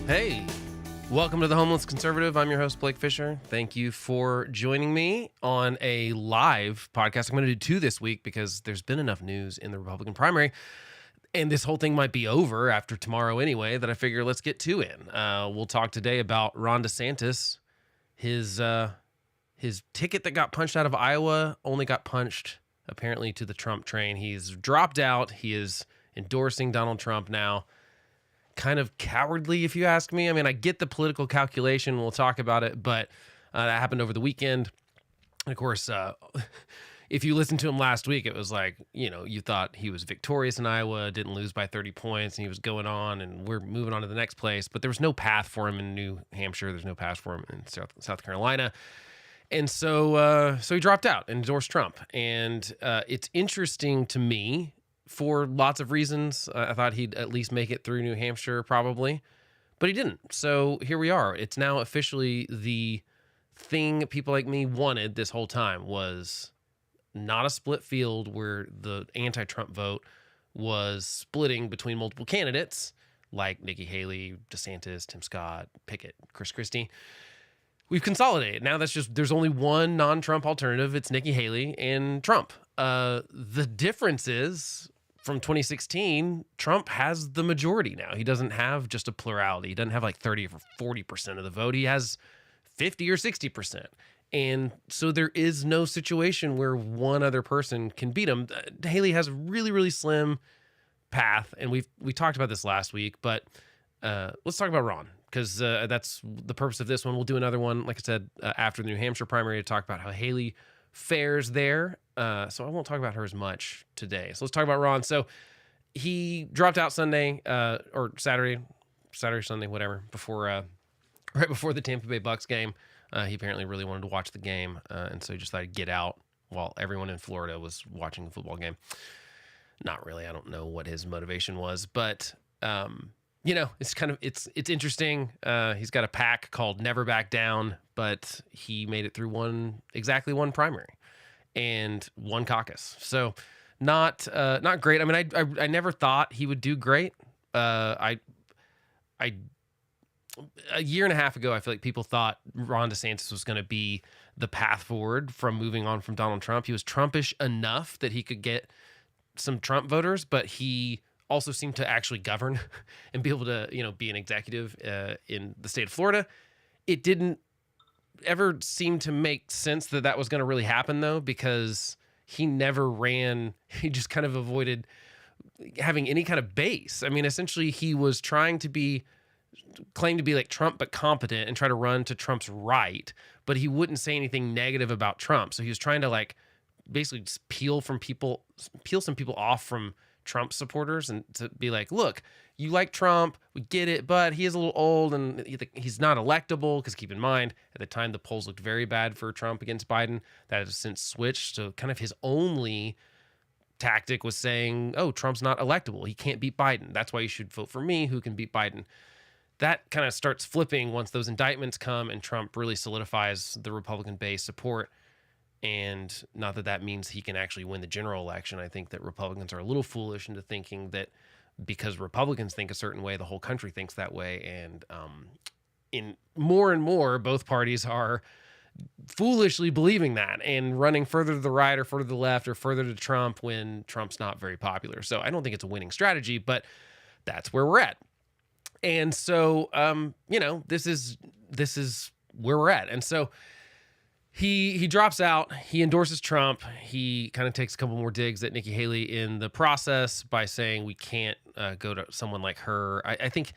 Hey, welcome to the Homeless Conservative. I'm your host, Blake Fisher. Thank you for joining me on a live podcast. I'm going to do two this week because there's been enough news in the Republican primary, and this whole thing might be over after tomorrow anyway, that I figure let's get two in. We'll talk today about Ron DeSantis. His ticket that got punched out of Iowa only got punched, apparently, to the Trump train. He's dropped out. He is endorsing Donald Trump now. Kind of cowardly, if you ask me. I mean, I get the political calculation. We'll talk about it, but that happened over the weekend. And of course, if you listened to him last week, it was like, you thought he was victorious in Iowa, didn't lose by 30 points, and he was going on, and we're moving on to the next place. But there was no path for him in New Hampshire. There's no path for him in South Carolina. And so he dropped out and endorsed Trump. And it's interesting to me for lots of reasons. I thought he'd at least make it through New Hampshire, probably, but he didn't. So here we are. It's now officially the thing people like me wanted this whole time, was not a split field where the anti-Trump vote was splitting between multiple candidates like Nikki Haley, DeSantis, Tim Scott, Pickett, Chris Christie. We've consolidated. Now there's only one non-Trump alternative. It's Nikki Haley and Trump. The difference is, from 2016, Trump has the majority now. He doesn't have just a plurality. He doesn't have like 30 or 40% of the vote. He has 50 or 60%. And so there is no situation where one other person can beat him. Haley has a really, really slim path. And we talked about this last week, but let's talk about Ron, because that's the purpose of this one. We'll do another one, like I said, after the New Hampshire primary, to talk about how Haley fares there. So I won't talk about her as much today. So let's talk about Ron. So he dropped out Sunday or Saturday, Sunday, whatever, right before the Tampa Bay Bucks game. He apparently really wanted to watch the game, and so he just thought he'd get out while everyone in Florida was watching the football game. Not really. I don't know what his motivation was, but it's interesting. He's got a pack called Never Back Down, but he made it through exactly one primary and one caucus. So not great. I mean, I never thought he would do great. A year and a half ago, I feel like people thought Ron DeSantis was going to be the path forward from moving on from Donald Trump. He was Trumpish enough that he could get some Trump voters, but he also seemed to actually govern and be able to, be an executive in the state of Florida. It didn't ever seem to make sense that was going to really happen, though, because he never ran. He just kind of avoided having any kind of base. I mean, essentially, he was trying to claim to be like Trump, but competent, and try to run to Trump's right, but he wouldn't say anything negative about Trump. So he was trying to basically just peel some people off from Trump supporters, and to be like, look, you like Trump, we get it, but he is a little old and he's not electable, because keep in mind, at the time the polls looked very bad for Trump against Biden. That has since switched. So kind of his only tactic was saying, oh, Trump's not electable. He can't beat Biden. That's why you should vote for me, who can beat Biden. That kind of starts flipping once those indictments come and Trump really solidifies the Republican base support. And not that means he can actually win the general election. I think that Republicans are a little foolish into thinking that because Republicans think a certain way, the whole country thinks that way. And in more and more, both parties are foolishly believing that and running further to the right or further to the left or further to Trump when Trump's not very popular. So I don't think it's a winning strategy, but that's where we're at. And so, this is where we're at. And so he drops out. He endorses Trump. He kind of takes a couple more digs at Nikki Haley in the process by saying we can't go to someone like her. I think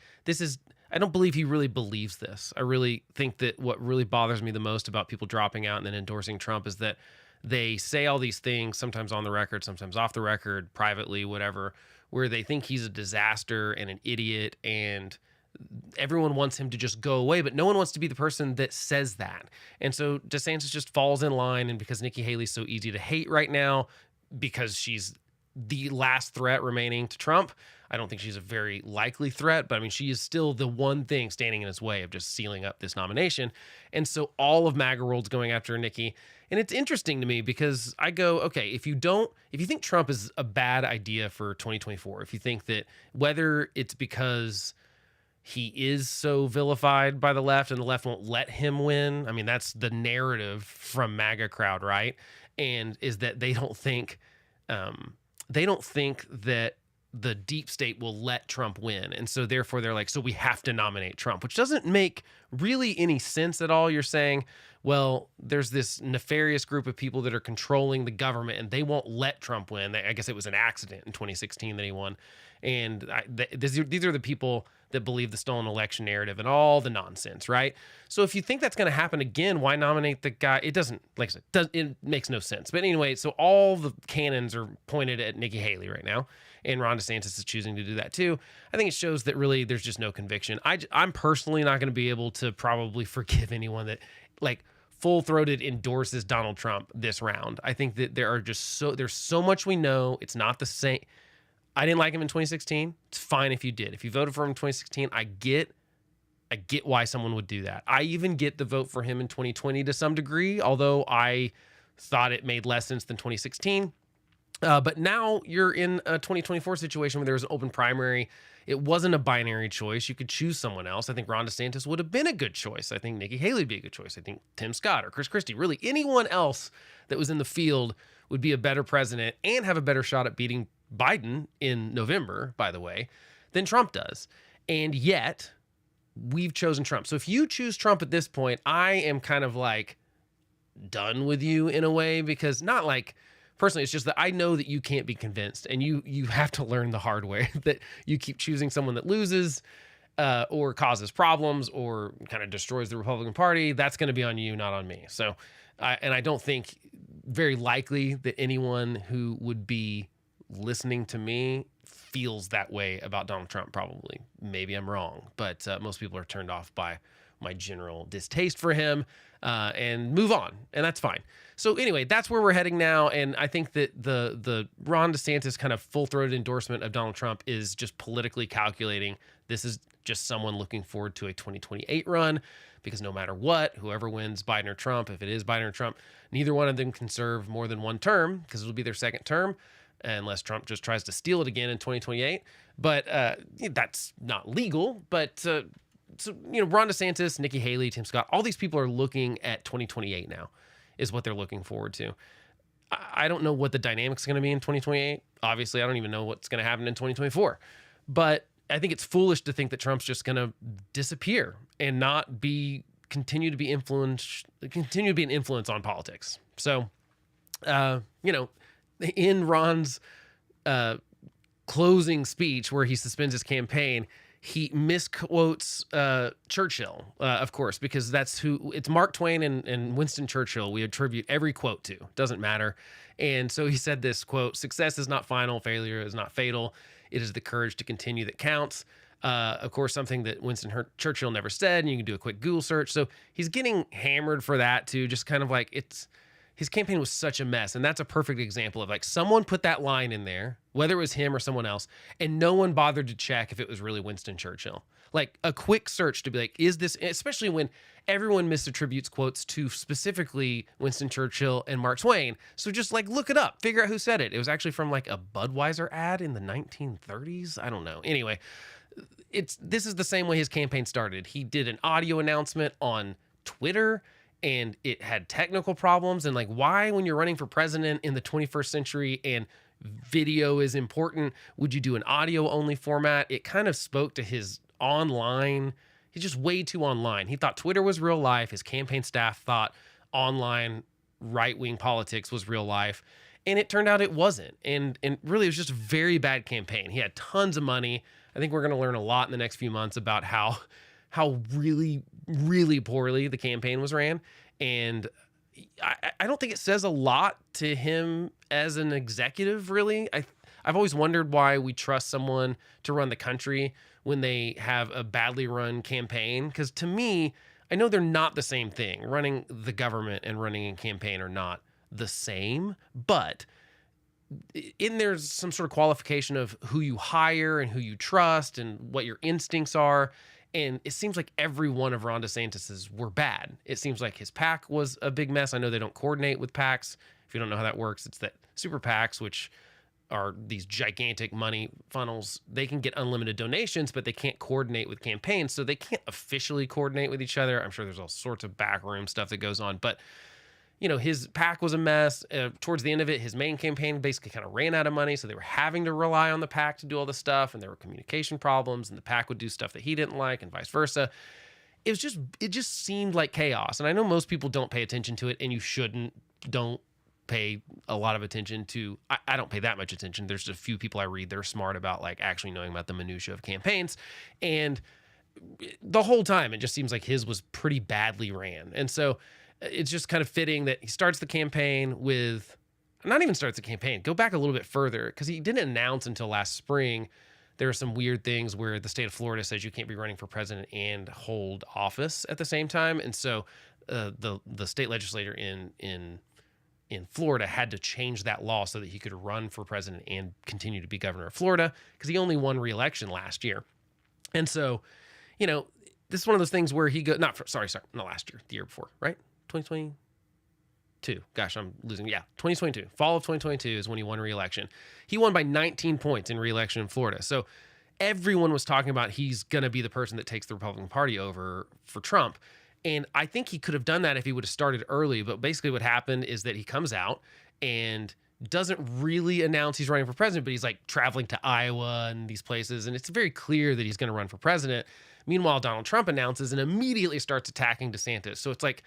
I don't believe he really believes this. I really think that what really bothers me the most about people dropping out and then endorsing Trump is that they say all these things, sometimes on the record, sometimes off the record, privately, whatever, where they think he's a disaster and an idiot, and everyone wants him to just go away, but no one wants to be the person that says that. And so DeSantis just falls in line, and because Nikki Haley's so easy to hate right now, because she's the last threat remaining to Trump, I don't think she's a very likely threat, but I mean, she is still the one thing standing in his way of just sealing up this nomination. And so all of MAGA world's going after Nikki. And it's interesting to me because I go, okay, if you think Trump is a bad idea for 2024, if you think that whether it's because he is so vilified by the left and the left won't let him win. I mean, that's the narrative from MAGA crowd, right? And is that they don't think that the deep state will let Trump win. And so therefore they're like, so we have to nominate Trump, which doesn't make really any sense at all. You're saying, well, there's this nefarious group of people that are controlling the government and they won't let Trump win. I guess it was an accident in 2016 that he won. And these are the people that believe the stolen election narrative and all the nonsense, right? So if you think that's going to happen again, why nominate the guy? It doesn't, like I said, it makes no sense. But anyway, so all the cannons are pointed at Nikki Haley right now, and Ron DeSantis is choosing to do that too. I think it shows that really there's just no conviction. I'm personally not going to be able to probably forgive anyone that like full-throated endorses Donald Trump this round. I think that there's so much we know. It's not the same. I didn't like him in 2016. It's fine if you did. If you voted for him in 2016, I get why someone would do that. I even get the vote for him in 2020 to some degree, although I thought it made less sense than 2016. But now you're in a 2024 situation where there was an open primary. It wasn't a binary choice. You could choose someone else. I think Ron DeSantis would have been a good choice. I think Nikki Haley would be a good choice. I think Tim Scott or Chris Christie, really anyone else that was in the field would be a better president and have a better shot at beating Biden in November, by the way, than Trump does. And yet we've chosen Trump. So if you choose Trump at this point, I am kind of like done with you in a way, because not like personally, it's just that I know that you can't be convinced, and you have to learn the hard way that you keep choosing someone that loses or causes problems or kind of destroys the Republican Party. That's going to be on you, not on me. So, and I don't think very likely that anyone who would be listening to me feels that way about Donald Trump. Probably. Maybe I'm wrong, but most people are turned off by my general distaste for him and move on, and that's fine. So anyway, that's where we're heading now, and I think that the Ron DeSantis kind of full-throated endorsement of Donald Trump is just politically calculating. This is just someone looking forward to a 2028 run, because no matter what, whoever wins, Biden or Trump, if it is Biden or Trump, neither one of them can serve more than one term, because it'll be their second term, unless Trump just tries to steal it again in 2028. But that's not legal. But so, Ron DeSantis, Nikki Haley, Tim Scott, all these people are looking at 2028 now, is what they're looking forward to. I don't know what the dynamics are going to be in 2028. Obviously, I don't even know what's going to happen in 2024. But I think it's foolish to think that Trump's just going to disappear and not continue to be an influence on politics. So, in Ron's closing speech where he suspends his campaign, he misquotes Churchill, of course, because it's Mark Twain and Winston Churchill we attribute every quote to. Doesn't matter. And so he said this quote: "Success is not final, failure is not fatal. It is the courage to continue that counts." Of course, something that Winston Churchill never said, and you can do a quick Google search. So he's getting hammered for that too, just kind of like his campaign was such a mess. And that's a perfect example of like someone put that line in there, whether it was him or someone else, and no one bothered to check if it was really Winston Churchill. Like a quick search to be like, is this, especially when everyone misattributes quotes to specifically Winston Churchill and Mark Twain. So just like look it up, figure out who said it. It was actually from like a Budweiser ad in the 1930s. I don't know. Anyway, this is the same way his campaign started. He did an audio announcement on Twitter, and it had technical problems. And like, why, when you're running for president in the 21st century and video is important, would you do an audio only format? It kind of spoke to his online. He's just way too online. He thought Twitter was real life. His campaign staff thought online right-wing politics was real life. And it turned out it wasn't. And really, it was just a very bad campaign. He had tons of money. I think we're going to learn a lot in the next few months about how really, really poorly the campaign was ran. And I don't think it says a lot to him as an executive, really. I've always wondered why we trust someone to run the country when they have a badly run campaign. Because to me, I know they're not the same thing. Running the government and running a campaign are not the same. But there's some sort of qualification of who you hire and who you trust and what your instincts are. And it seems like every one of Ron DeSantis's were bad. It seems like his PAC was a big mess. I know they don't coordinate with PACs. If you don't know how that works, it's that super PACs, which are these gigantic money funnels. They can get unlimited donations, but they can't coordinate with campaigns, so they can't officially coordinate with each other. I'm sure there's all sorts of backroom stuff that goes on, but his PAC was a mess. Towards the end of it, his main campaign basically kind of ran out of money, so they were having to rely on the PAC to do all this stuff, and there were communication problems, and the PAC would do stuff that he didn't like, and vice versa. It just seemed like chaos. And I know most people don't pay attention to it, and you don't pay a lot of attention to. I don't pay that much attention. There's a few people I read that are smart about like actually knowing about the minutia of campaigns, and the whole time it just seems like his was pretty badly ran. And so it's just kind of fitting that he starts the campaign with, not even starts the campaign, go back a little bit further, because he didn't announce until last spring. There are some weird things where the state of Florida says you can't be running for president and hold office at the same time. And so the state legislator in Florida had to change that law so that he could run for president and continue to be governor of Florida, because he only won re-election last year. And so, this is one of those things where he not last year, the year before, right? 2022. Gosh, I'm losing. Yeah, 2022. Fall of 2022 is when he won re-election. He won by 19 points in re-election in Florida. So everyone was talking about he's going to be the person that takes the Republican Party over for Trump. And I think he could have done that if he would have started early. But basically what happened is that he comes out and doesn't really announce he's running for president, but he's like traveling to Iowa and these places. And it's very clear that he's going to run for president. Meanwhile, Donald Trump announces and immediately starts attacking DeSantis. So it's like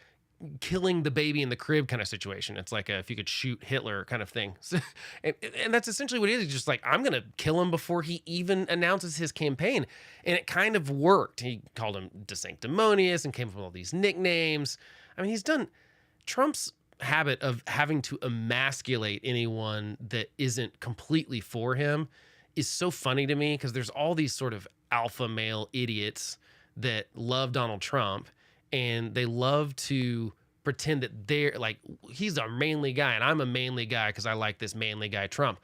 killing the baby in the crib kind of situation. It's like if you could shoot Hitler kind of thing. So, and that's essentially what it is. He's just like, I'm going to kill him before he even announces his campaign. And it kind of worked. He called him DeSanctimonious and came up with all these nicknames. I mean, Trump's habit of having to emasculate anyone that isn't completely for him is so funny to me, because there's all these sort of alpha male idiots that love Donald Trump, and they love to pretend that they're like, he's our manly guy and I'm a manly guy because I like this manly guy Trump.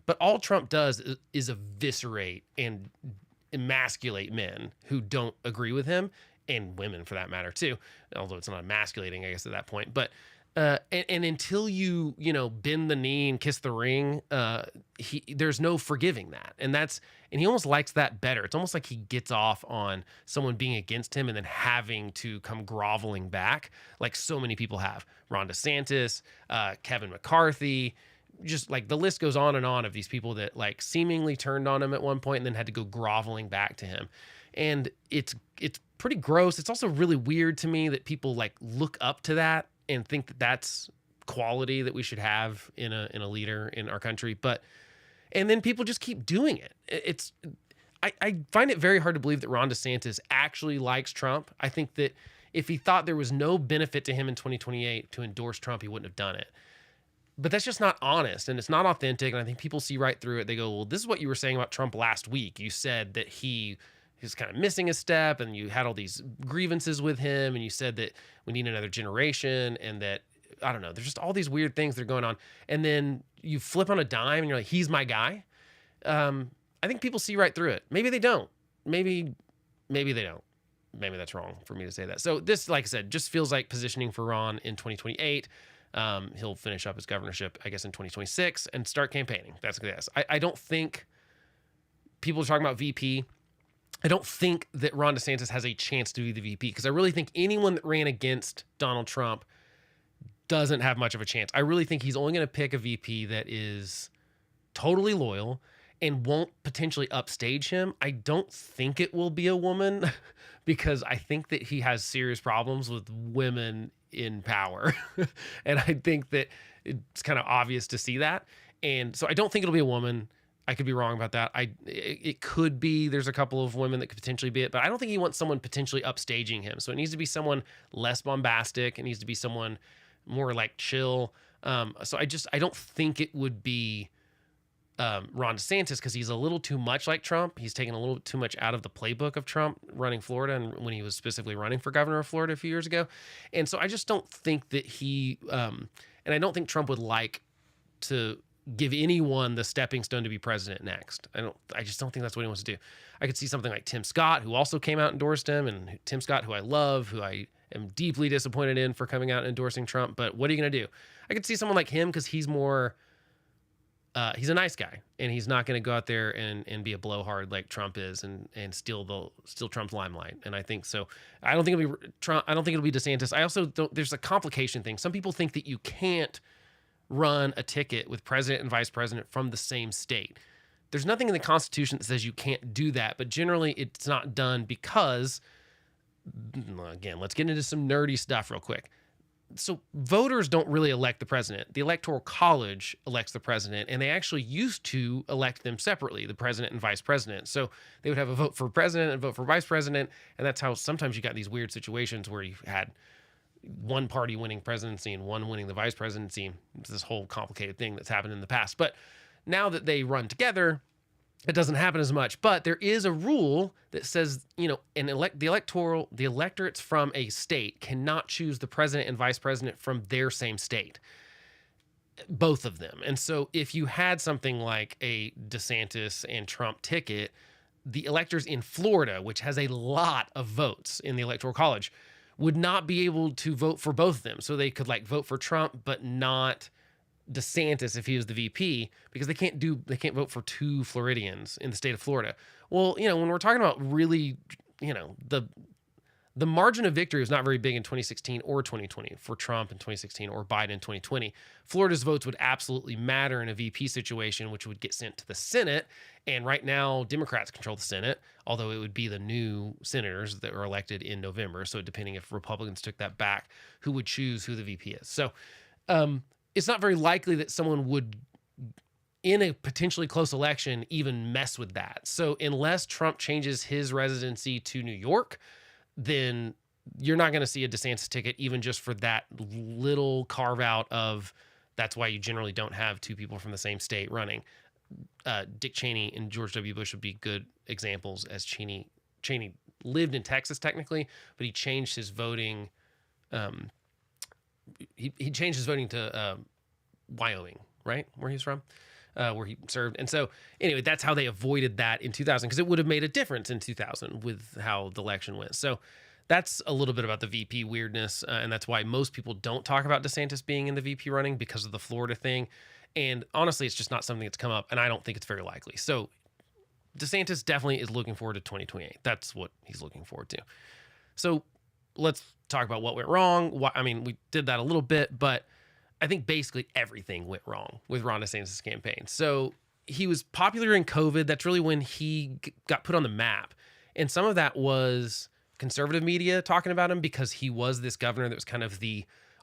But all Trump does is eviscerate and emasculate men who don't agree with him, and women for that matter too, although it's not emasculating, I guess, at that point. But and until you bend the knee and kiss the ring, there's no forgiving that. And he almost likes that better. It's almost like he gets off on someone being against him and then having to come groveling back, like so many people have. Ron DeSantis, Kevin McCarthy, just like the list goes on and on of these people that like seemingly turned on him at one point and then had to go groveling back to him. And it's pretty gross. It's also really weird to me that people like look up to that and think that that's quality that we should have in a leader in our country. And then people just keep doing it. I find it very hard to believe that Ron DeSantis actually likes Trump. I think that if he thought there was no benefit to him in 2028 to endorse Trump, he wouldn't have done it. But that's just not honest, and it's not authentic. And I think people see right through it. They go, well, this is what you were saying about Trump last week. You said that he's kind of missing a step, and you had all these grievances with him, and you said that we need another generation, and that, I don't know, there's just all these weird things that are going on. And then you flip on a dime and you're like, he's my guy. I think people see right through it. Maybe they don't. Maybe they don't. Maybe that's wrong for me to say that. So this, like I said, just feels like positioning for Ron in 2028. He'll finish up his governorship, I guess, in 2026 and start campaigning. That's what it is. I don't think people are talking about VP. I don't think that Ron DeSantis has a chance to be the VP, because I really think anyone that ran against Donald Trump doesn't have much of a chance. I really think he's only going to pick a VP that is totally loyal and won't potentially upstage him. I don't think it will be a woman because I think that he has serious problems with women in power. And I think that it's kind of obvious to see that. And so I don't think it'll be a woman. I could be wrong about that. It could be, there's a couple of women that could potentially be it, but I don't think he wants someone potentially upstaging him. So it needs to be someone less bombastic. It needs to be someone more like chill. So I don't think it would be Ron DeSantis, because he's a little too much like Trump. He's taken a little too much out of the playbook of Trump running Florida, and when he was specifically running for governor of Florida a few years ago. And so I just don't think that he, and I don't think Trump would like to give anyone the stepping stone to be president next. I just don't think that's what he wants to do. I could see something like Tim Scott, who also came out and endorsed him, and Tim Scott, who I love, who I am deeply disappointed in for coming out and endorsing Trump. But what are you going to do? I could see someone like him because he's more he's a nice guy, and he's not going to go out there and be a blowhard like Trump is, and steal Trump's limelight. And I think so. I don't think it'll be Trump. I don't think it'll be DeSantis. I also don't. There's a complication thing. Some people think that you can't run a ticket with president and vice president from the same state. There's nothing in the Constitution that says you can't do that, but generally it's not done because, again, let's get into some nerdy stuff real quick. So voters don't really elect the president. The Electoral College elects the president, and they actually used to elect them separately, the president and vice president. So they would have a vote for president and vote for vice president, and that's how sometimes you got these weird situations where you had one party winning presidency and one winning the vice presidency. It's this whole complicated thing that's happened in the past. But now that they run together, it doesn't happen as much. But there is a rule that says, the electorates from a state cannot choose the president and vice president from their same state, both of them. And so if you had something like a DeSantis and Trump ticket, the electors in Florida, which has a lot of votes in the Electoral College, would not be able to vote for both of them. So they could vote for Trump, but not DeSantis if he was the VP, because they can't vote for two Floridians in the state of Florida. Well, when we're talking about really, the margin of victory was not very big in 2016 or 2020 for Trump in 2016 or Biden in 2020. Florida's votes would absolutely matter in a VP situation, which would get sent to the Senate. And right now, Democrats control the Senate, although it would be the new senators that were elected in November. So depending if Republicans took that back, who would choose who the VP is. So it's not very likely that someone would, in a potentially close election, even mess with that. So unless Trump changes his residency to New York, then you're not going to see a DeSantis ticket, even just for that little carve out of, that's why you generally don't have two people from the same state running. Dick Cheney and George W. Bush would be good examples, as Cheney lived in Texas technically, but he changed his voting. He changed his voting to Wyoming, right? Where he's from, where he served. And so anyway, that's how they avoided that in 2000, because it would have made a difference in 2000 with how the election went. So that's a little bit about the VP weirdness. And that's why most people don't talk about DeSantis being in the VP running, because of the Florida thing. And honestly, it's just not something that's come up, and I don't think it's very likely. So DeSantis definitely is looking forward to 2028. That's what he's looking forward to. So let's talk about what went wrong. I mean, we did that a little bit, but I think basically everything went wrong with Ron DeSantis' campaign. So he was popular in COVID. That's really when he got put on the map. And some of that was conservative media talking about him, because he was this governor that was kind of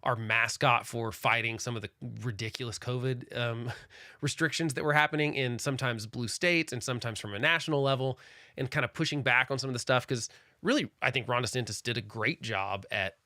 our mascot for fighting some of the ridiculous COVID restrictions that were happening in sometimes blue states and sometimes from a national level, and kind of pushing back on some of the stuff. Because really, I think Ron DeSantis did a great job at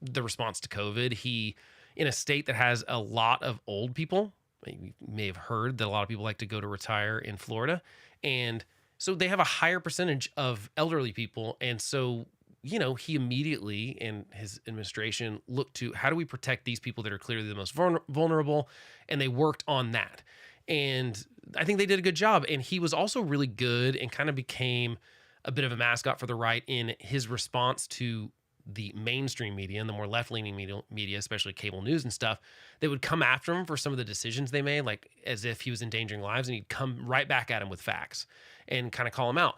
the response to COVID. He, in a state that has a lot of old people, you may have heard that a lot of people like to go to retire in Florida. And so they have a higher percentage of elderly people. And so, he immediately, and his administration, looked to, how do we protect these people that are clearly the most vulnerable? And they worked on that. And I think they did a good job. And he was also really good and kind of became a bit of a mascot for the right in his response to the mainstream media and the more left-leaning media, especially cable news and stuff, they would come after him for some of the decisions they made, like as if he was endangering lives, and he'd come right back at him with facts and kind of call him out.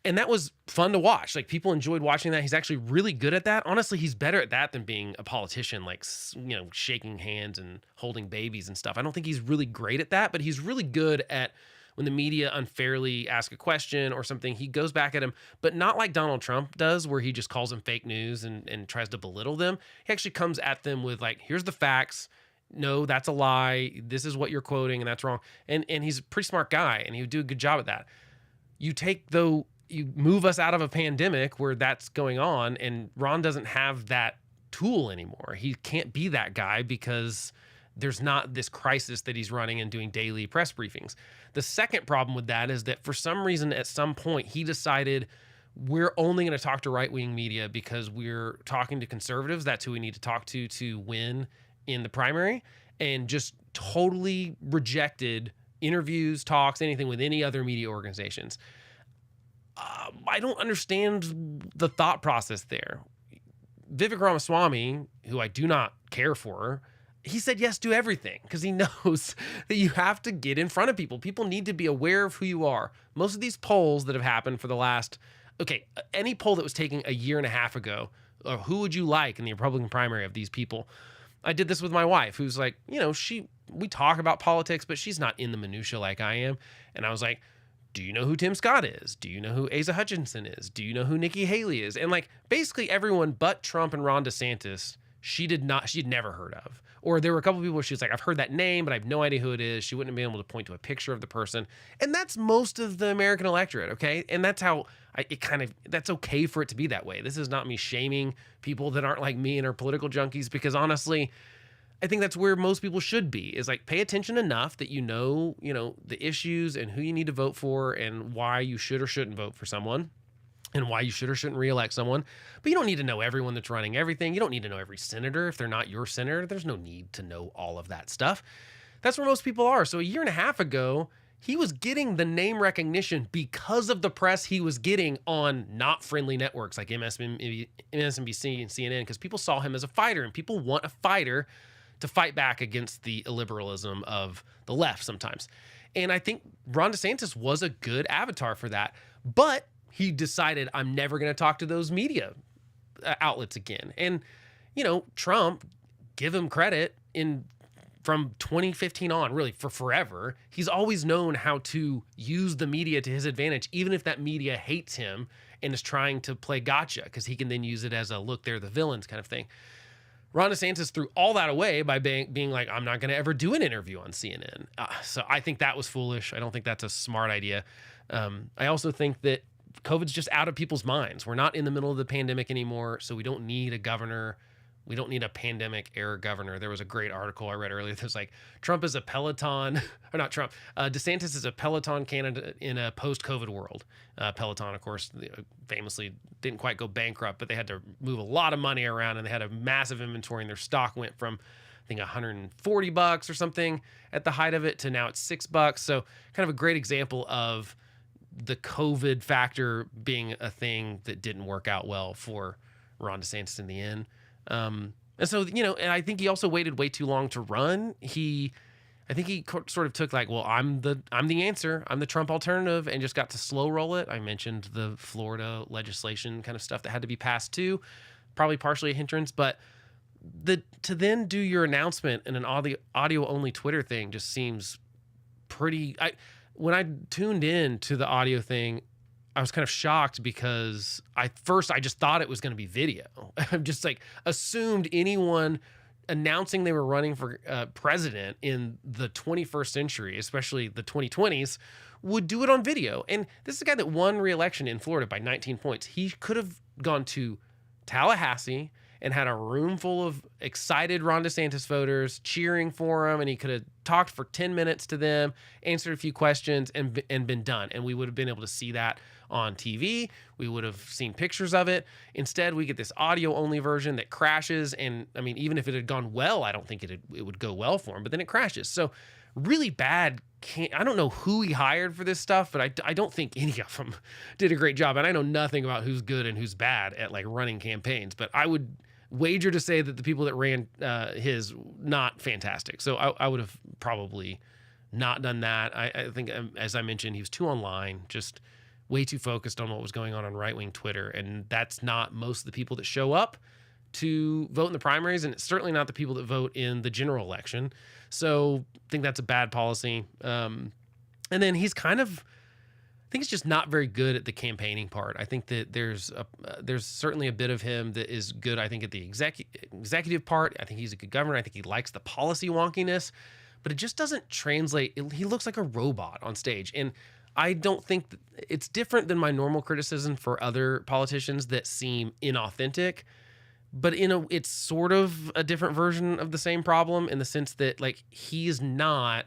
And that was fun to watch. Like, people enjoyed watching that. He's actually really good at that. Honestly, he's better at that than being a politician, like, shaking hands and holding babies and stuff. I don't think he's really great at that, but he's really good at when the media unfairly ask a question or something, he goes back at him, but not like Donald Trump does, where he just calls them fake news and tries to belittle them. He actually comes at them with, like, here's the facts. No, that's a lie. This is what you're quoting, and that's wrong. And he's a pretty smart guy, and he would do a good job at that. You move us out of a pandemic where that's going on, and Ron doesn't have that tool anymore. He can't be that guy because there's not this crisis that he's running and doing daily press briefings. The second problem with that is that for some reason, at some point, he decided we're only going to talk to right-wing media because we're talking to conservatives. That's who we need to talk to win in the primary, and just totally rejected interviews, talks, anything with any other media organizations. I don't understand the thought process there. Vivek Ramaswamy, who I do not care for, he said yes to everything because he knows that you have to get in front of people. People need to be aware of who you are. Most of these polls that have happened for the last, any poll that was taken a year and a half ago, or who would you like in the Republican primary of these people? I did this with my wife, who's like, we talk about politics, but she's not in the minutia like I am. And I was like, do you know who Tim Scott is? Do you know who Asa Hutchinson is? Do you know who Nikki Haley is? And like basically everyone but Trump and Ron DeSantis, she'd never heard of. Or there were a couple of people where she was like, I've heard that name, but I have no idea who it is. She wouldn't have been able to point to a picture of the person. And that's most of the American electorate, okay? And that's how that's okay for it to be that way. This is not me shaming people that aren't like me and are political junkies, because honestly, I think that's where most people should be, is like pay attention enough that you know the issues and who you need to vote for and why you should or shouldn't vote for someone, and why you should or shouldn't reelect someone. But you don't need to know everyone that's running everything. You don't need to know every senator if they're not your senator. There's no need to know all of that stuff. That's where most people are. So a year and a half ago, he was getting the name recognition because of the press he was getting on not friendly networks like MSNBC and CNN, because people saw him as a fighter, and people want a fighter to fight back against the illiberalism of the left sometimes. And I think Ron DeSantis was a good avatar for that. But he decided, I'm never going to talk to those media outlets again. And, Trump, give him credit, from 2015 on, really for forever, he's always known how to use the media to his advantage, even if that media hates him and is trying to play gotcha, because he can then use it as a look, they're the villains kind of thing. Ron DeSantis threw all that away by being like, I'm not going to ever do an interview on CNN. So I think that was foolish. I don't think that's a smart idea. I also think that COVID's just out of people's minds. We're not in the middle of the pandemic anymore, so we don't need a governor. We don't need a pandemic era governor. There was a great article I read earlier that's like, Trump is a Peloton, or not Trump, DeSantis is a Peloton candidate in a post-COVID world. Peloton, of course, famously didn't quite go bankrupt, but they had to move a lot of money around, and they had a massive inventory, and their stock went from, I think, $140 or something at the height of it to now it's $6. So kind of a great example of the COVID factor being a thing that didn't work out well for Ron DeSantis in the end. And so, and I think he also waited way too long to run. I think he sort of took like, well, I'm the answer. I'm the Trump alternative, and just got to slow roll it. I mentioned the Florida legislation kind of stuff that had to be passed too, probably partially a hindrance, but to then do your announcement in an audio only Twitter thing just seems pretty, when I tuned in to the audio thing, I was kind of shocked because I just thought it was going to be video. I'm just like assumed anyone announcing they were running for president in the 21st century, especially the 2020s, would do it on video. And this is a guy that won re-election in Florida by 19 points. He could have gone to Tallahassee and had a room full of excited Ron DeSantis voters cheering for him, and he could have talked for 10 minutes to them, answered a few questions, and been done. And we would have been able to see that on TV. We would have seen pictures of it. Instead, we get this audio-only version that crashes, and I mean, even if it had gone well, I don't think it would go well for him, but then it crashes. So really bad. I don't know who he hired for this stuff, but I don't think any of them did a great job. And I know nothing about who's good and who's bad at like running campaigns, but I would wager to say that the people that ran his, not fantastic. So I would have probably not done that. I think, as I mentioned, he was too online, just way too focused on what was going on right-wing Twitter. And that's not most of the people that show up to vote in the primaries, and it's certainly not the people that vote in the general election. So I think that's a bad policy. And then he's kind of, I think he's just not very good at the campaigning part. I think that there's certainly a bit of him that is good, I think, at the executive part. I think he's a good governor. I think he likes the policy wonkiness, but it just doesn't translate. He looks like a robot on stage. And I don't think it's different than my normal criticism for other politicians that seem inauthentic, but it's sort of a different version of the same problem, in the sense that like he's not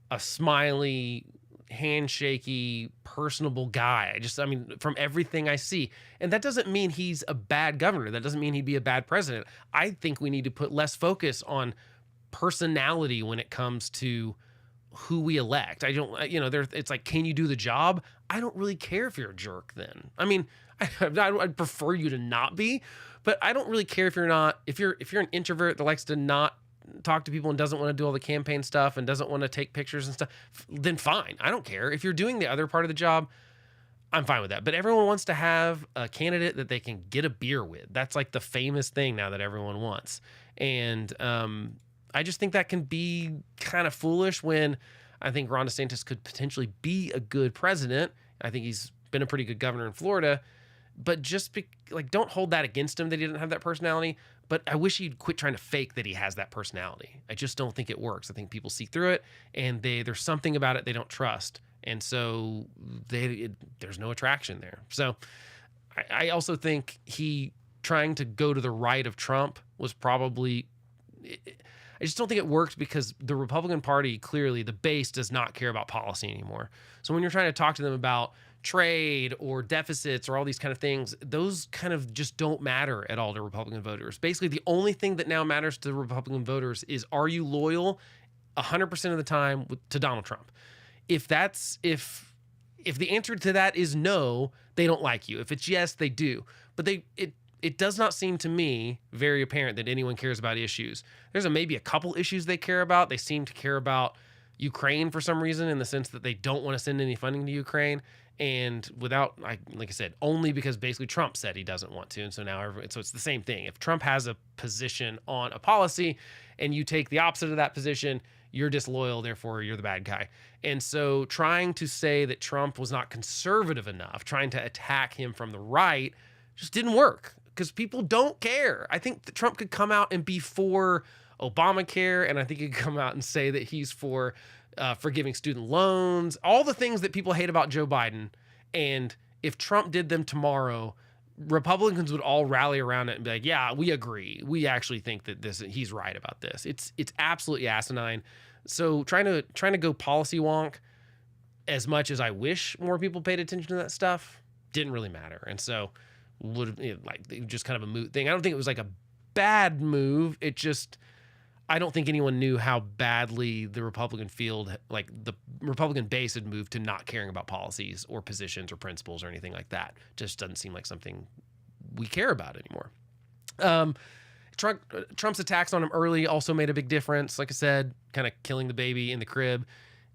a smiley, handshaky, personable guy. I mean, from everything I see. And that doesn't mean he's a bad governor. That doesn't mean he'd be a bad president. I think we need to put less focus on personality when it comes to who we elect. It's like, can you do the job? I don't really care if you're a jerk then. I mean, I'd prefer you to not be, but I don't really care if you're not, if you're an introvert that likes to not talk to people and doesn't want to do all the campaign stuff and doesn't want to take pictures and stuff, then fine. I don't care. If you're doing the other part of the job, I'm fine with that. But everyone wants to have a candidate that they can get a beer with. That's like the famous thing now that everyone wants. And I just think that can be kind of foolish when I think Ron DeSantis could potentially be a good president. I think he's been a pretty good governor in Florida. But just don't hold that against him that he didn't have that personality. But I wish he'd quit trying to fake that he has that personality. I just don't think it works. I think people see through it, and there's something about it they don't trust. And so there's no attraction there. So I also think he trying to go to the right of Trump was probably... I just don't think it worked because the Republican Party, clearly, the base does not care about policy anymore. So when you're trying to talk to them about trade or deficits or all these kind of things, those kind of just don't matter at all to Republican voters. Basically, the only thing that now matters to Republican voters is, are you loyal 100% of the time to Donald Trump? If the answer to that is no, they don't like you. If it's yes, they do. But it does not seem to me very apparent that anyone cares about issues. There's maybe a couple issues they care about. They seem to care about Ukraine for some reason, in the sense that they don't want to send any funding to Ukraine. And without, like I said, only because basically Trump said he doesn't want to. And so now, so it's the same thing. If Trump has a position on a policy and you take the opposite of that position, you're disloyal, therefore you're the bad guy. And so trying to say that Trump was not conservative enough, trying to attack him from the right, just didn't work because people don't care. I think that Trump could come out and be for Obamacare, and I think he could come out and say that he's for forgiving student loans, all the things that people hate about Joe Biden. And if Trump did them tomorrow, Republicans would all rally around it and be like, yeah, we agree. We actually think that he's right about this. It's absolutely asinine. So trying to go policy wonk, as much as I wish more people paid attention to that stuff, didn't really matter. And so just kind of a moot thing. I don't think it was like a bad move. It just, I don't think anyone knew how badly the Republican field, like the Republican base, had moved to not caring about policies or positions or principles or anything like that. Just doesn't seem like something we care about anymore. Trump's attacks on him early also made a big difference. Like I said, kind of killing the baby in the crib.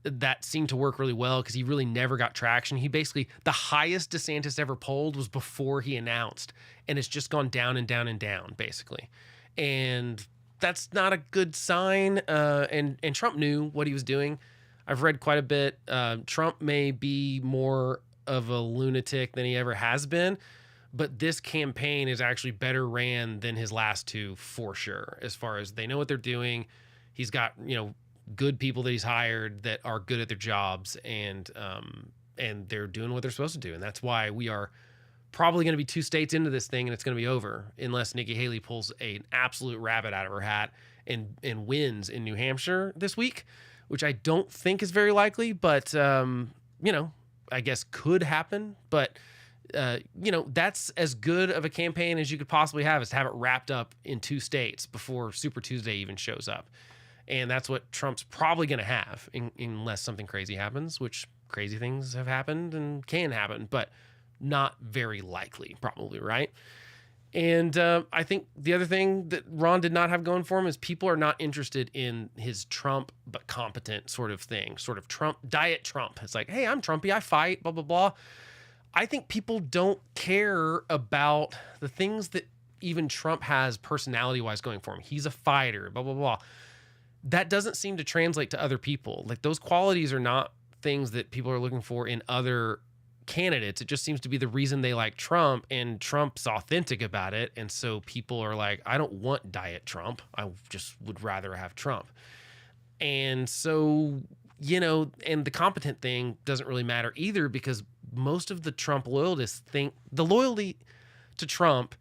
That seemed to work really well because he really never got traction. He basically, the highest DeSantis ever polled was before he announced, and it's just gone down and down and down, basically. And that's not a good sign. And Trump knew what he was doing. I've read quite a bit. Trump may be more of a lunatic than he ever has been, but this campaign is actually better ran than his last two for sure. As far as they know what they're doing, he's got, good people that he's hired that are good at their jobs, and they're doing what they're supposed to do. And that's why we are probably going to be 2 states into this thing and it's going to be over unless Nikki Haley pulls an absolute rabbit out of her hat and wins in New Hampshire this week, which I don't think is very likely, but, I guess could happen. But, that's as good of a campaign as you could possibly have, is to have it wrapped up in 2 states before Super Tuesday even shows up. And that's what Trump's probably going to have unless something crazy happens, which crazy things have happened and can happen, but not very likely, probably, right? And I think the other thing that Ron did not have going for him is people are not interested in his Trump but competent sort of thing, sort of Trump, diet Trump. It's like, hey, I'm Trumpy, I fight, blah, blah, blah. I think people don't care about the things that even Trump has personality-wise going for him. He's a fighter, blah, blah, blah. That doesn't seem to translate to other people. Like, those qualities are not things that people are looking for in other candidates. It just seems to be the reason they like Trump, and Trump's authentic about it. And so people are like, I don't want diet Trump. I just would rather have Trump. And so, and the competent thing doesn't really matter either, because most of the Trump loyalists think the loyalty to Trump,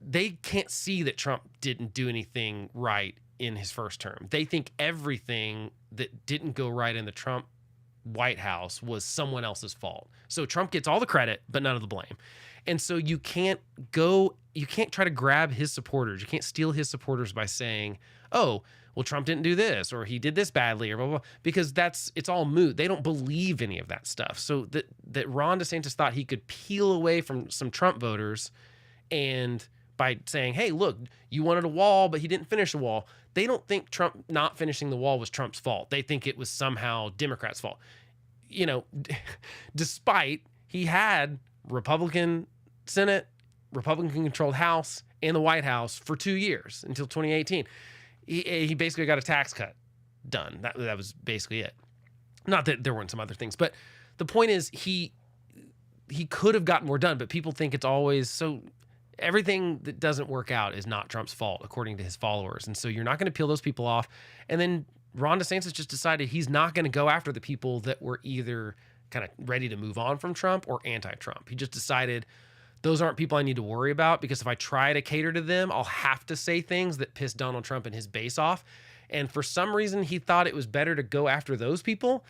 they can't see that Trump didn't do anything right in his first term. They think everything that didn't go right in the Trump White House was someone else's fault. So Trump gets all the credit, but none of the blame. And so you can't try to grab his supporters. You can't steal his supporters by saying, oh, well, Trump didn't do this, or he did this badly, or blah, blah, blah, because it's all moot. They don't believe any of that stuff. So that Ron DeSantis thought he could peel away from some Trump voters and by saying, hey, look, you wanted a wall, but he didn't finish the wall. They don't think Trump not finishing the wall was Trump's fault. They think it was somehow Democrats' fault. You know, despite he had Republican Senate, Republican-controlled House, and the White House for 2 years until 2018. He basically got a tax cut done. That was basically it. Not that there weren't some other things, but the point is he could have gotten more done, but people think it's always so. Everything that doesn't work out is not Trump's fault, according to his followers. And so you're not going to peel those people off. And then Ron DeSantis just decided he's not going to go after the people that were either kind of ready to move on from Trump or anti-Trump. He just decided those aren't people I need to worry about, because if I try to cater to them, I'll have to say things that piss Donald Trump and his base off. And for some reason, he thought it was better to go after those people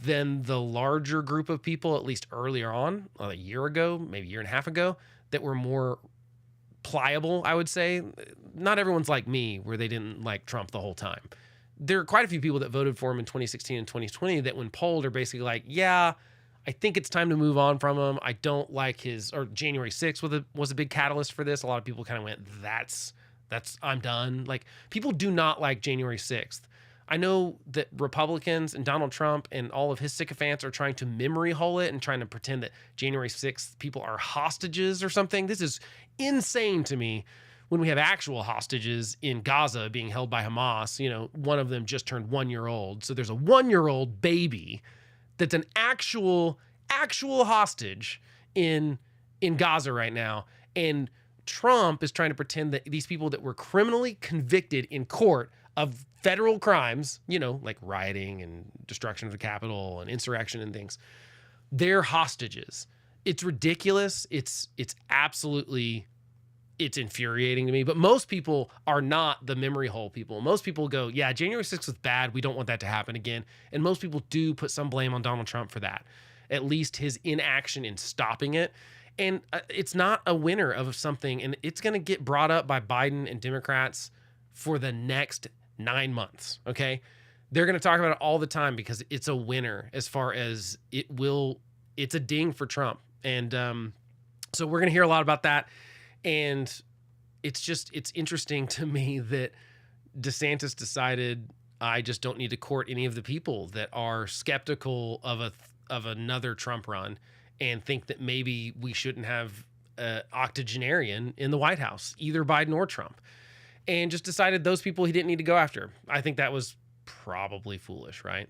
than the larger group of people, at least earlier on, a year ago, maybe a year and a half ago, that were more pliable, I would say. Not everyone's like me, where they didn't like Trump the whole time. There are quite a few people that voted for him in 2016 and 2020 that when polled are basically like, yeah, I think it's time to move on from him. I don't like his, or January 6th was a big catalyst for this. A lot of people kind of went, that's, I'm done. Like, people do not like January 6th. I know that Republicans and Donald Trump and all of his sycophants are trying to memory hole it and trying to pretend that January 6th people are hostages or something. This is insane to me when we have actual hostages in Gaza being held by Hamas. You know, one of them just turned 1 year old. So there's a 1 year old baby that's an actual hostage in Gaza right now. And Trump is trying to pretend that these people that were criminally convicted in court of federal crimes, you know, like rioting and destruction of the Capitol and insurrection and things, they're hostages. It's ridiculous. It's absolutely, it's infuriating to me. But most people are not the memory hole people. Most people go, yeah, January 6th was bad. We don't want that to happen again. And most people do put some blame on Donald Trump for that, at least his inaction in stopping it. And it's not a winner of something. And it's going to get brought up by Biden and Democrats for the next 9 months. Okay. They're going to talk about it all the time because it's a winner as far as it's a ding for Trump. And so we're going to hear a lot about that. And it's interesting to me that DeSantis decided, I just don't need to court any of the people that are skeptical of another Trump run and think that maybe we shouldn't have an octogenarian in the White House, either Biden or Trump, and just decided those people he didn't need to go after. I think that was probably foolish, right?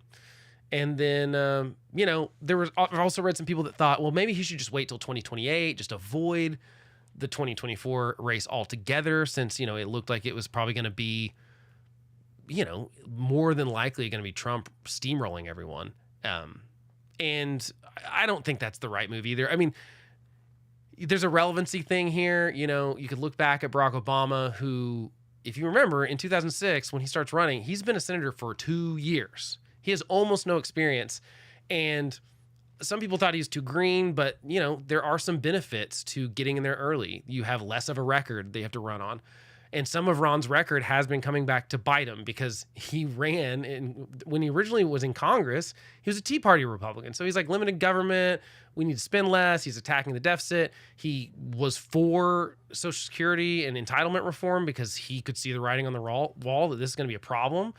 And then, I've also read some people that thought, well, maybe he should just wait till 2028, just avoid the 2024 race altogether, since, it looked like it was probably going to be, more than likely going to be Trump steamrolling everyone. And I don't think that's the right move either. I mean, there's a relevancy thing here. You could look back at Barack Obama, who, if you remember, in 2006, when he starts running, he's been a senator for 2 years. He has almost no experience. And some people thought he was too green, but, there are some benefits to getting in there early. You have less of a record they have to run on. And some of Ron's record has been coming back to bite him, because he ran, and when he originally was in Congress, he was a Tea Party Republican. So he's like, limited government, we need to spend less. He's attacking the deficit. He was for Social Security and entitlement reform because he could see the writing on the wall that this is going to be a problem.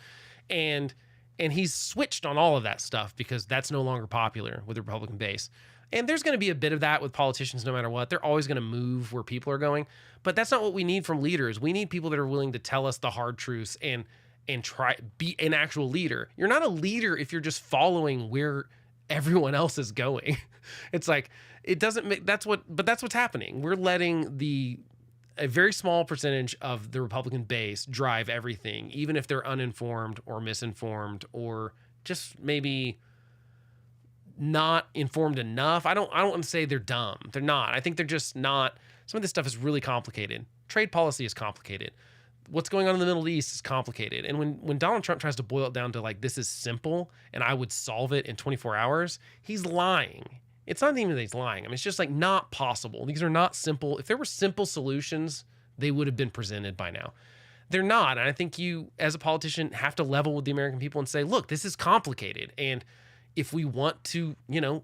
And he's switched on all of that stuff because that's no longer popular with the Republican base. And there's going to be a bit of that with politicians no matter what. They're always going to move where people are going. But that's not what we need from leaders. We need people that are willing to tell us the hard truths and try be an actual leader. You're not a leader if you're just following where everyone else is going. It's like, it doesn't make, that's what's happening. We're letting a very small percentage of the Republican base drive everything, even if they're uninformed or misinformed or just maybe not informed enough. I don't want to say they're dumb. They're not. I think they're just not. Some of this stuff is really complicated. Trade policy is complicated. What's going on in the Middle East is complicated. And when Donald Trump tries to boil it down to like, this is simple and I would solve it in 24 hours, he's lying. It's not even that he's lying. I mean, it's just like not possible. These are not simple. If there were simple solutions, they would have been presented by now. They're not. And I think you, as a politician, have to level with the American people and say, look, this is complicated. And if we want to,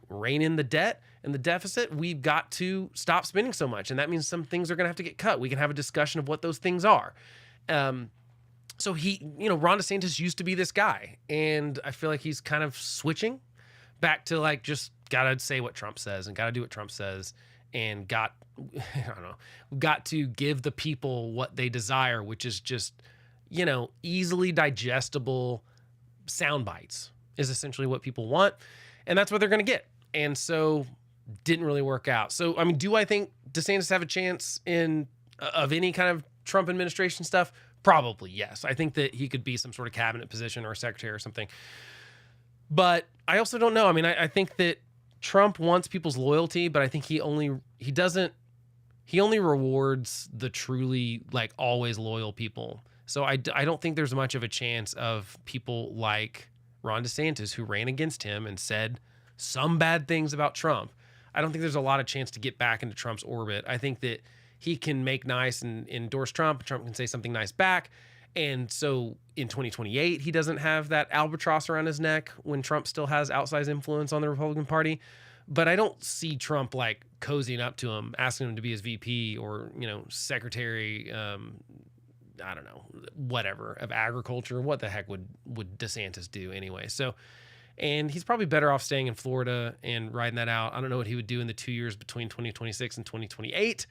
rein in the debt and the deficit, we've got to stop spending so much. And that means some things are going to have to get cut. We can have a discussion of what those things are. So Ron DeSantis used to be this guy. And I feel like he's kind of switching back to like, just got to say what Trump says and got to do what Trump says and got to give the people what they desire, which is just, easily digestible sound bites is essentially what people want. And that's what they're going to get. And so didn't really work out. So, I mean, do I think DeSantis have a chance of any kind of Trump administration stuff? Probably, yes. I think that he could be some sort of cabinet position or a secretary or something. But I also don't know. I mean, I think that Trump wants people's loyalty, but I think he only rewards the truly like always loyal people. So I don't think there's much of a chance of people like Ron DeSantis, who ran against him and said some bad things about Trump. I don't think there's a lot of chance to get back into Trump's orbit. I think that he can make nice and endorse Trump. Trump can say something nice back. And so in 2028, he doesn't have that albatross around his neck when Trump still has outsized influence on the Republican Party. But I don't see Trump like cozying up to him, asking him to be his VP or, secretary, I don't know, whatever, of agriculture. What the heck would DeSantis do anyway? So, and he's probably better off staying in Florida and riding that out. I don't know what he would do in the 2 years between 2026 and 2028,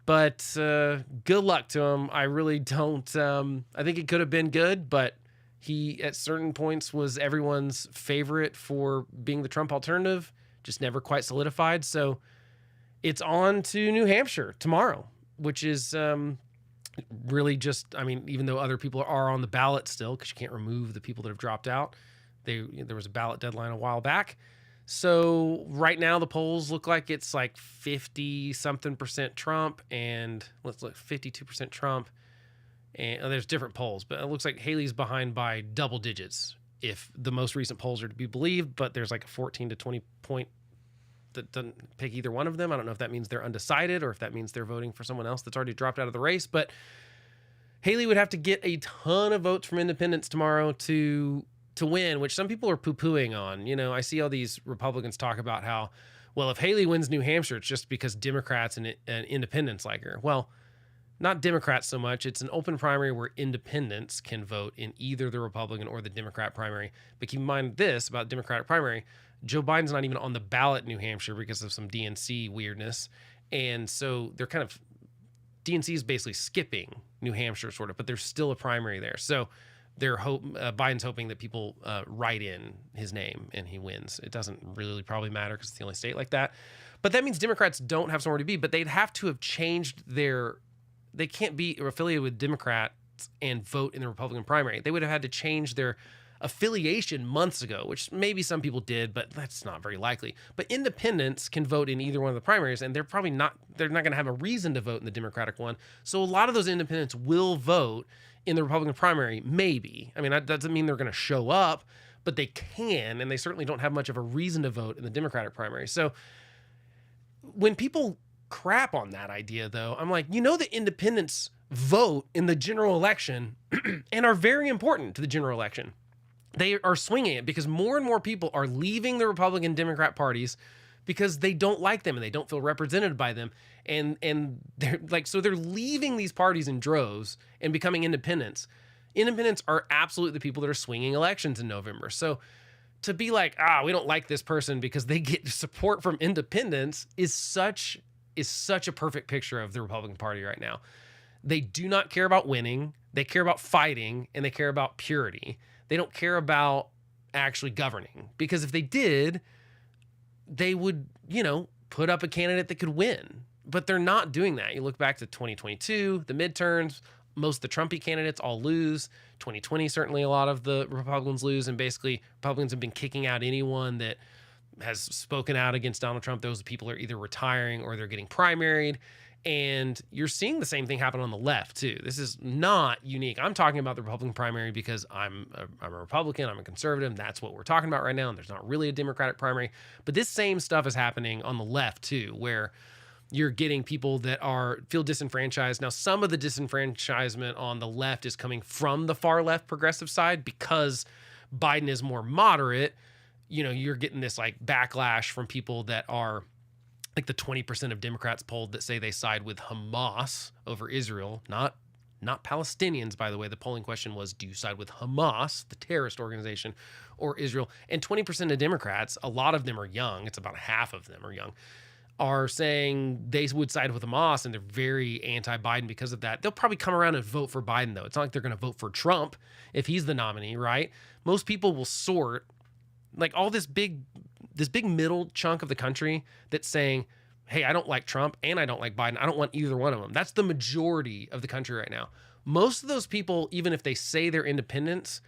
but good luck to him. I really don't. I think it could have been good, but he at certain points was everyone's favorite for being the Trump alternative, just never quite solidified. So it's on to New Hampshire tomorrow, which is really just, I mean, even though other people are on the ballot still, because you can't remove the people that have dropped out. There was a ballot deadline a while back. So right now the polls look like it's like 50-something% Trump and let's look, 52% Trump. And there's different polls, but it looks like Haley's behind by double digits if the most recent polls are to be believed, but there's like a 14 to 20 point that doesn't pick either one of them. I don't know if that means they're undecided or if that means they're voting for someone else that's already dropped out of the race, but Haley would have to get a ton of votes from independents tomorrow to win, which some people are poo-pooing on. I see all these Republicans talk about how, well, if Haley wins New Hampshire, it's just because Democrats and independents like her. Well, not Democrats so much. It's an open primary where independents can vote in either the Republican or the Democrat primary. But keep in mind this about Democratic primary, Joe Biden's not even on the ballot in New Hampshire because of some DNC weirdness. And so they're kind of, DNC is basically skipping New Hampshire sort of, but there's still a primary there. So Biden's hoping that people write in his name and he wins. It doesn't really probably matter because it's the only state like that. But that means Democrats don't have somewhere to be, but they'd have to have changed they can't be affiliated with Democrats and vote in the Republican primary. They would have had to change their affiliation months ago, which maybe some people did, but that's not very likely. But independents can vote in either one of the primaries, and they're not going to have a reason to vote in the Democratic one. So a lot of those independents will vote in the Republican primary, maybe. I mean, that doesn't mean they're going to show up, but they can, and they certainly don't have much of a reason to vote in the Democratic primary. So when people crap on that idea, though, I'm like, the independents vote in the general election and are very important to the general election. They are swinging it because more and more people are leaving the Republican Democrat parties because they don't like them and they don't feel represented by them. And they're like, so they're leaving these parties in droves and becoming independents. Independents are absolutely the people that are swinging elections in November. So to be like, we don't like this person because they get support from independents is such a perfect picture of the Republican Party right now. They do not care about winning. They care about fighting and they care about purity. They don't care about actually governing, because if they did, they would, put up a candidate that could win, but they're not doing that. You look back to 2022, the midterms, most of the Trumpy candidates all lose. 2020, certainly a lot of the Republicans lose. And basically Republicans have been kicking out anyone that has spoken out against Donald Trump. Those people are either retiring or they're getting primaried. And you're seeing the same thing happen on the left too. This is not unique. I'm talking about the Republican primary because I'm a Republican, I'm a conservative. And that's what we're talking about right now. And there's not really a Democratic primary, but this same stuff is happening on the left too, where you're getting people that feel disenfranchised. Now, some of the disenfranchisement on the left is coming from the far left progressive side because Biden is more moderate. you're getting this like backlash from people that are like the 20% of Democrats polled that say they side with Hamas over Israel, not Palestinians, by the way. The polling question was, do you side with Hamas, the terrorist organization, or Israel? And 20% of Democrats, a lot of them are young, it's about half of them are young, are saying they would side with Hamas, and they're very anti-Biden because of that. They'll probably come around and vote for Biden, though. It's not like they're going to vote for Trump if he's the nominee, right? Most people will sort like all this big middle chunk of the country that's saying, hey, I don't like Trump and I don't like Biden. I don't want either one of them. That's the majority of the country right now. Most of those people, even if they say they're independents,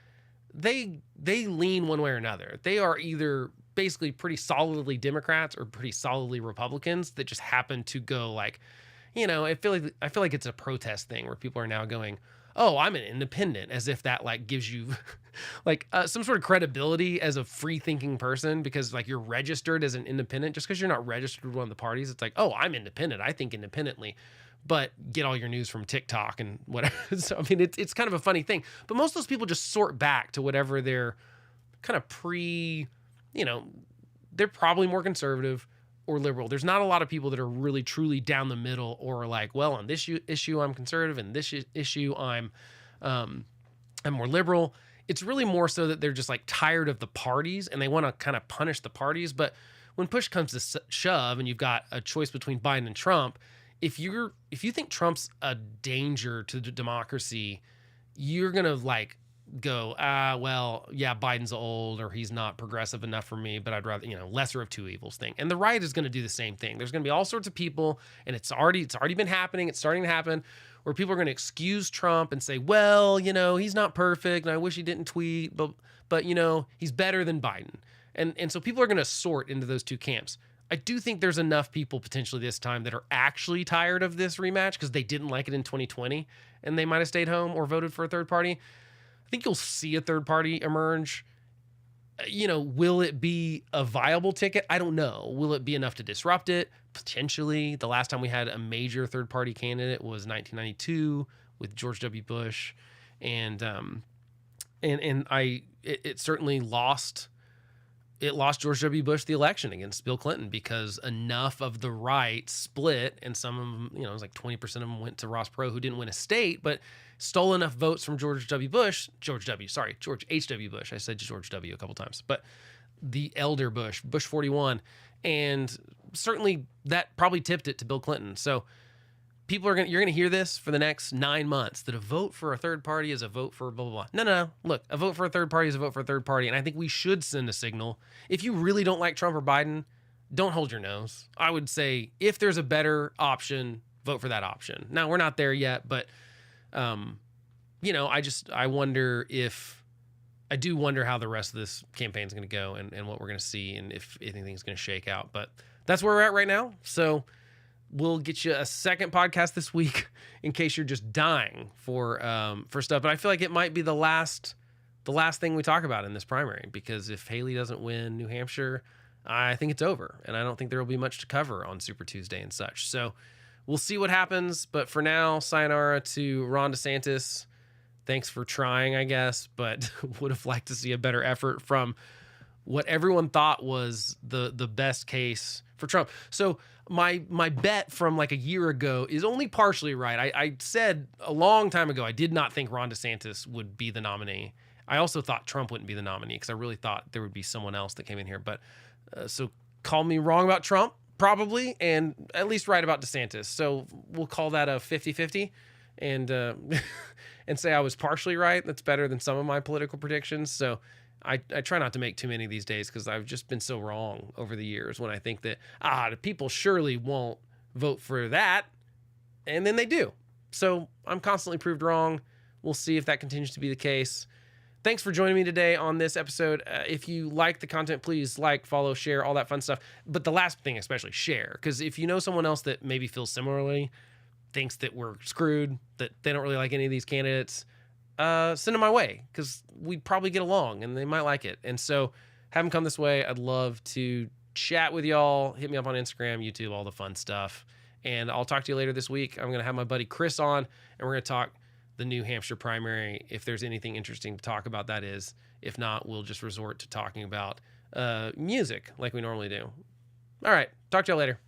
they lean one way or another. They are either basically pretty solidly Democrats or pretty solidly Republicans that just happen to go like, I feel like it's a protest thing where people are now going, oh, I'm an independent, as if that like gives you like some sort of credibility as a free thinking person, because like you're registered as an independent. Just because you're not registered with one of the parties, it's like, oh, I'm independent, I think independently, but get all your news from TikTok and whatever. So I mean, it's kind of a funny thing, but most of those people just sort back to whatever they're kind of they're probably more conservative or liberal. There's not a lot of people that are really truly down the middle, or like, well, on this issue I'm conservative, and this issue I'm more liberal. It's really more so that they're just like tired of the parties and they want to kind of punish the parties. But when push comes to shove and you've got a choice between Biden and Trump, if you think Trump's a danger to the democracy, you're gonna like go, well, yeah, Biden's old, or he's not progressive enough for me, but I'd rather, lesser of two evils thing. And the right is going to do the same thing. There's going to be all sorts of people, and it's already been happening. It's starting to happen, where people are going to excuse Trump and say, well, he's not perfect, and I wish he didn't tweet, but he's better than Biden. And so people are going to sort into those two camps. I do think there's enough people potentially this time that are actually tired of this rematch because they didn't like it in 2020, and they might have stayed home or voted for a third party. I think you'll see a third party emerge. Will it be a viable ticket? I don't know. Will it be enough to disrupt it? Potentially. The last time we had a major third party candidate was 1992 with George W. Bush, and it certainly lost. It lost George W. Bush the election against Bill Clinton because enough of the right split, and some of them, it was like 20% of them went to Ross Perot, who didn't win a state, but stole enough votes from George H.W. Bush. I said George W. a couple times, but the elder Bush 41. And certainly that probably tipped it to Bill Clinton. So you're going to hear this for the next 9 months, that a vote for a third party is a vote for blah, blah, blah. No. Look, a vote for a third party is a vote for a third party. And I think we should send a signal. If you really don't like Trump or Biden, don't hold your nose. I would say if there's a better option, vote for that option. Now, we're not there yet, but I do wonder how the rest of this campaign is going to go, and what we're going to see, and if anything's going to shake out. But that's where we're at right now. So we'll get you a second podcast this week in case you're just dying for stuff. But I feel like it might be the last thing we talk about in this primary, because if Haley doesn't win New Hampshire, I think it's over, and I don't think there will be much to cover on Super Tuesday and such. So we'll see what happens. But for now, sayonara to Ron DeSantis. Thanks for trying, I guess, but would have liked to see a better effort from what everyone thought was the best case for Trump. So my bet from like a year ago is only partially right. I said a long time ago I did not think Ron DeSantis would be the nominee. I also thought Trump wouldn't be the nominee because I really thought there would be someone else that came in here. But so call me wrong about Trump, probably, and at least right about DeSantis. So we'll call that a 50-50. And and say I was partially right. That's better than some of my political predictions. So I try not to make too many these days, because I've just been so wrong over the years when I think that, the people surely won't vote for that. And then they do. So I'm constantly proved wrong. We'll see if that continues to be the case. Thanks for joining me today on this episode. If you like the content, please like, follow, share, all that fun stuff. But the last thing especially, share. Because if you know someone else that maybe feels similarly, thinks that we're screwed, that they don't really like any of these candidates, send them my way, because we'd probably get along and they might like it. And so have them come this way. I'd love to chat with y'all. Hit me up on Instagram, YouTube, all the fun stuff. And I'll talk to you later this week. I'm going to have my buddy Chris on, and we're going to talk the New Hampshire primary. If there's anything interesting to talk about, that is. If not, we'll just resort to talking about music like we normally do. All right. Talk to y'all later.